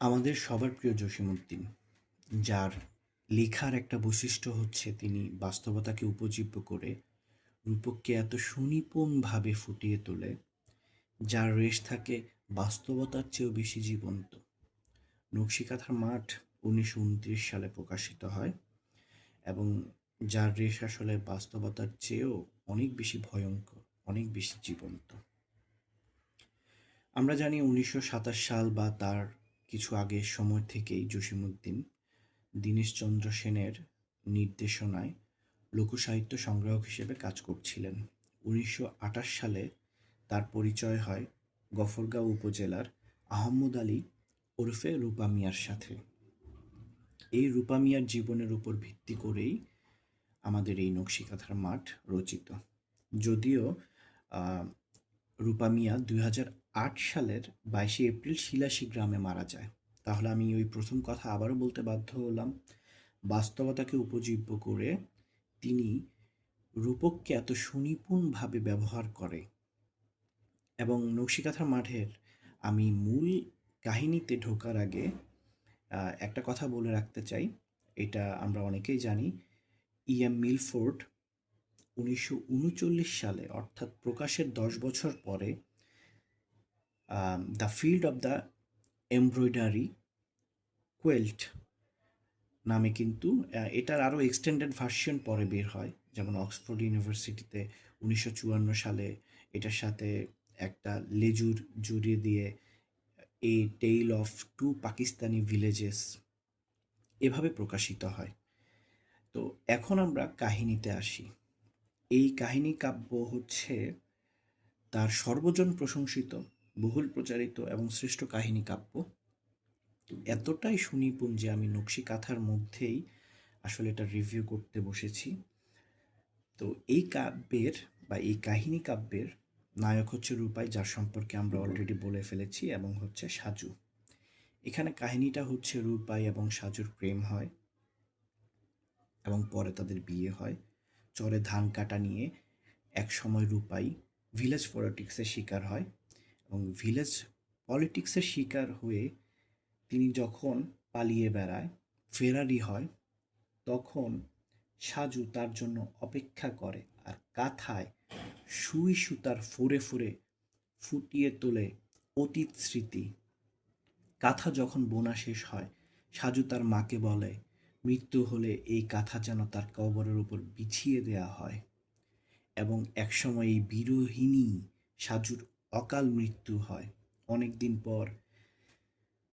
আমাদের সবার প্রিয় জসীমউদ্দিন, যার লেখার একটা বৈশিষ্ট্য হচ্ছে তিনি বাস্তবতাকে উপজীব্য করে রূপককে এত সুনিপুণভাবে ফুটিয়ে তোলে, যার রেশ থাকে বাস্তবতার চেয়েও বেশি জীবন্ত। নকশিকাঁথার মাঠ ১৯২৯ সালে প্রকাশিত হয় এবং যার রেশ আসলে বাস্তবতার চেয়েও অনেক বেশি ভয়ঙ্কর, অনেক বেশি জীবন্ত। আমরা জানি ১৯২৭ সাল বা তার কিছু আগের সময় থেকেই জসীমউদ্দিন দীনেশচন্দ্র সেনের নির্দেশনায় লোকসাহিত্য সংগ্রাহক হিসেবে কাজ করছিলেন। ১৯২৮ সালে তার পরিচয় হয় গফরগাঁও উপজেলার আহমদ আলী ওরফে রূপা মিয়ার সাথে। এই রূপা মিয়ার জীবনের উপর ভিত্তি করেই আমাদের এই নকশিকাঁথার মাঠ রচিত। যদিও আহ, রূপা মিয়া ২০০৮ সালের ২২শে এপ্রিল শিলাসী গ্রামে মারা যায়। তাহলে আমি ওই প্রথম কথা আবারও বলতে বাধ্য হলাম, বাস্তবতাকে উপজীব্য করে তিনি রূপককে এত সুনিপুণভাবে ব্যবহার করে। এবং নকশিকাঁথার মাঠের আমি মূল কাহিনীতে ঢোকার আগে একটা কথা বলে রাখতে চাই। এটা আমরা অনেকেই জানি, E.M. মিলফোর্ড ১৯৩৯ সালে, অর্থাৎ প্রকাশের ১০ বছর পরে, the field of the embroidery কোয়েল্ট নামে কিন্তু এটার আরও এক্সটেন্ডেড ভার্সন পরে বের হয়। যেমন অক্সফোর্ড ইউনিভার্সিটিতে ১৯৫৪ সালে এটার সাথে একটা লেজুর জুড়ে দিয়ে a tale of two Pakistani villages এভাবে প্রকাশিত হয়। তো এখন আমরা কাহিনীতে আসি। এই কাহিনী কাব্য হচ্ছে তার সর্বজন প্রশংসিত, বহুল প্রচারিত এবং শ্রেষ্ঠ কাহিনী কাব্য। এতটাই সুনিপুণ যে আমি নকশিকাঁথার মধ্যেই আসলে এটা রিভিউ করতে বসেছি। তো এই কাব্যের বা এই কাহিনী কাব্যের নায়ক হচ্ছে রূপাই, যার সম্পর্কে আমরা অলরেডি বলে ফেলেছি, এবং হচ্ছে সাজু। এখানে কাহিনীটা হচ্ছে রূপাই এবং সাজুর প্রেম হয় এবং পরে তাদের বিয়ে হয়। চরে ধান কাটা নিয়ে একসময় রূপাই ভিলেজ পলিটিক্সের শিকার হয় এবং ভিলেজ পলিটিক্সের শিকার হয়ে তিনি যখন পালিয়ে বেড়ায়, ফেরারি হয়, তখন সাজু তার জন্য অপেক্ষা করে আর কাঁথায় সুই সুতার ফুরে ফুরে ফুটিয়ে তোলে অতীত স্মৃতি। কাঁথা যখন বোনা শেষ হয়, সাজু তার মাকে বলে মৃত্যু হলে এই কাঁথা যেন তার কবরের উপর বিছিয়ে দেয়া হয়। এবং একসময় এই বিরোহিনী সাজুর অকাল মৃত্যু হয়। অনেক দিন পর